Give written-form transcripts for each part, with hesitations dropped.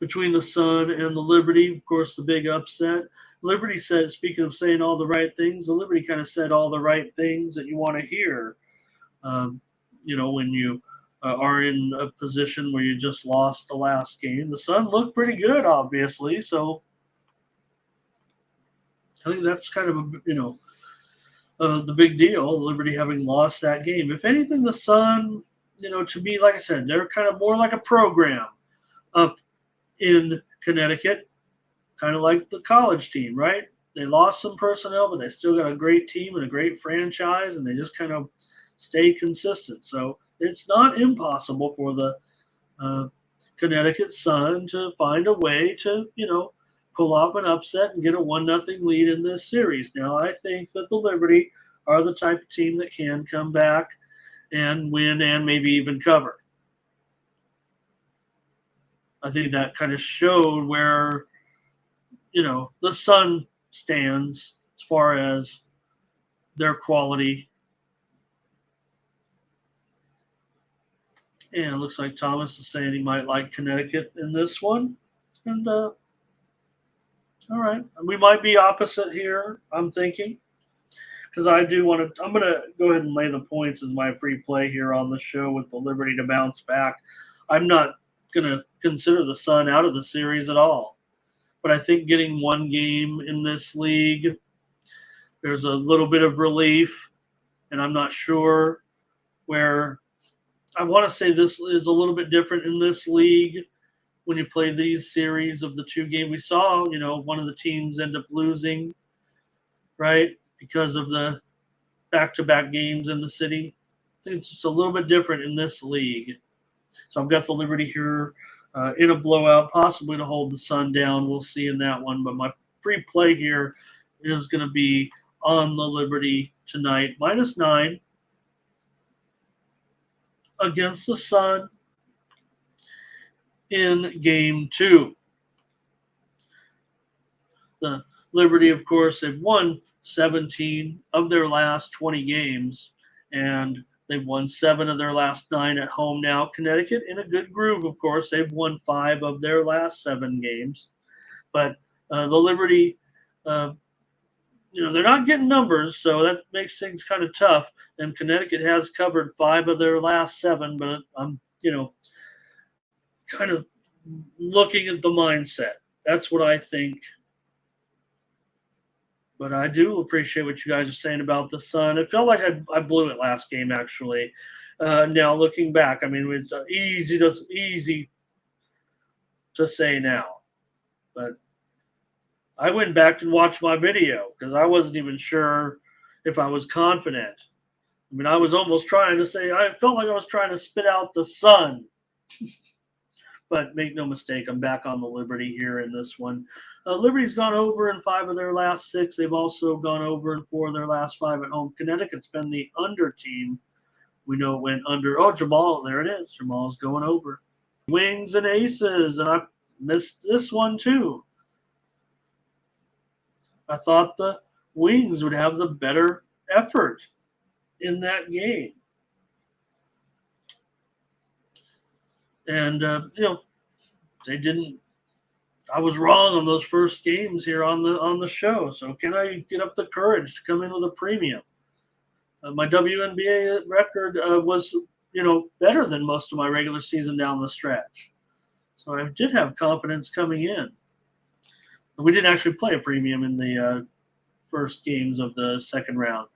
between the Sun and the Liberty. Of course, the big upset. Liberty said, speaking of saying all the right things, the Liberty kind of said all the right things that you want to hear. Um, when you are in a position where you just lost the last game. The Sun looked pretty good, obviously. So I think that's kind of the big deal. Liberty having lost that game. If anything, the Sun, to me, like I said, they're kind of more like a program up in Connecticut, kind of like the college team, right? They lost some personnel, but they still got a great team and a great franchise, and they just kind of stay consistent. So it's not impossible for the Connecticut Sun to find a way to, pull off an upset and get a 1-0 lead in this series. Now, I think that the Liberty are the type of team that can come back and win and maybe even cover. I think that kind of showed where, the Sun stands as far as their quality. And it looks like Thomas is saying he might like Connecticut in this one. And, all right. We might be opposite here, I'm thinking. Because I do want to – I'm going to go ahead and lay the points as my free play here on the show with the Liberty to bounce back. I'm not going to consider the Sun out of the series at all. But I think getting one game in this league, there's a little bit of relief. And I'm not sure where – I want to say this is a little bit different in this league when you play these series of the two games. We saw, one of the teams end up losing, right, because of the back-to-back games in the city. I think it's just a little bit different in this league. So I've got the Liberty here in a blowout, possibly to hold the Sun down. We'll see in that one. But my free play here is going to be on the Liberty tonight, -9 against the Sun in Game 2. The Liberty, of course, they've won 17 of their last 20 games, and they've won 7 of their last 9 at home now. Connecticut in a good groove, of course. They've won 5 of their last 7 games. But the Liberty, they're not getting numbers, so that makes things kind of tough. And Connecticut has covered 5 of their last 7, but I'm, kind of looking at the mindset. That's what I think. But I do appreciate what you guys are saying about the Sun. It felt like I blew it last game, actually. Now, looking back, I mean, it's easy to say now. But I went back and watched my video because I wasn't even sure if I was confident. I mean, I was almost trying to say – I felt like I was trying to spit out the Sun. But make no mistake, I'm back on the Liberty here in this one. Liberty's gone over in 5 of their last 6. They've also gone over in 4 of their last 5 at home. Connecticut's been the under team. We know it went under. Oh, Jamal, there it is. Jamal's going over. Wings and aces, and I missed this one too. I thought the Wings would have the better effort in that game. And, they didn't – I was wrong on those first games here on the show. So can I get up the courage to come in with a premium? My WNBA record was, better than most of my regular season down the stretch. So I did have confidence coming in. We didn't actually play a premium in the first games of the second round.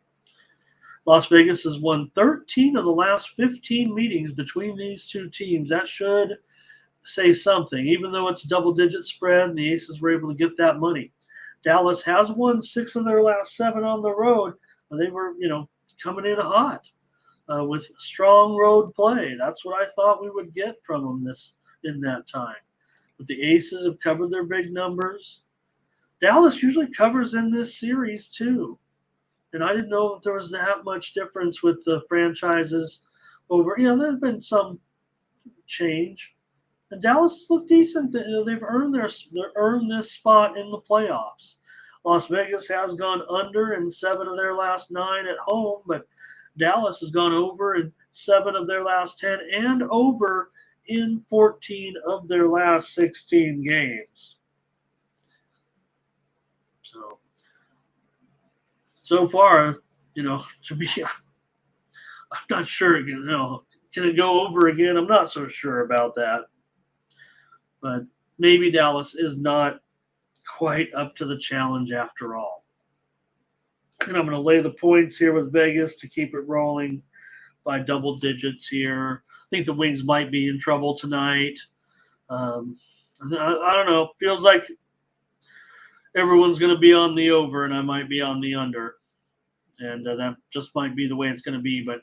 Las Vegas has won 13 of the last 15 meetings between these two teams. That should say something, even though it's a double-digit spread and the Aces were able to get that money. Dallas has won 6 of their last 7 on the road. They were, coming in hot with strong road play. That's what I thought we would get from them in that time. But the Aces have covered their big numbers. Dallas usually covers in this series too. And I didn't know if there was that much difference with the franchises over. There's been some change. And Dallas looked decent. They've earned this spot in the playoffs. Las Vegas has gone under in 7 of their last 9 at home, but Dallas has gone over in 7 of their last 10 and over in 14 of their last 16 games. So far, to be, I'm not sure, can it go over again? I'm not so sure about that. But maybe Dallas is not quite up to the challenge after all. And I'm going to lay the points here with Vegas to keep it rolling by double digits here. I think the Wings might be in trouble tonight. I don't know. Feels like everyone's going to be on the over, and I might be on the under. And that just might be the way it's going to be. But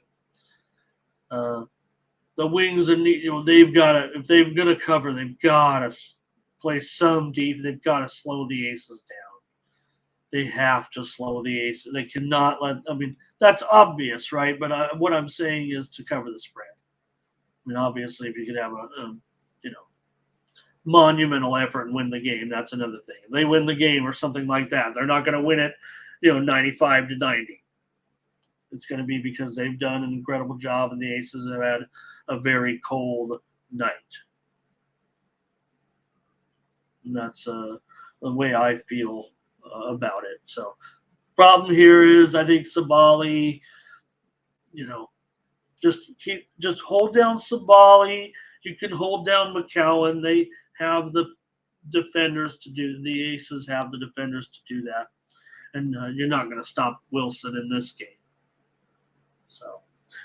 the Wings, they've got to, if they're going to cover, they've got to play some deep. They've got to slow the Aces down. They have to slow the Aces. They cannot that's obvious, right? But what I'm saying is to cover the spread. Obviously, if you could have a monumental effort and win the game, that's another thing. If they win the game or something like that, they're not going to win it, 95-90. It's going to be because they've done an incredible job and the Aces have had a very cold night. And that's the way I feel about it. So, problem here is I think Sabali, just hold down Sabali. You can hold down McCowan. They have the defenders to do. The Aces have the defenders to do that, and you're not going to stop Wilson in this game. So,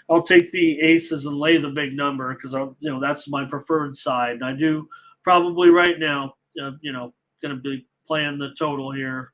I'll take the Aces and lay the big number because that's my preferred side. And I do probably right now, going to be playing the total here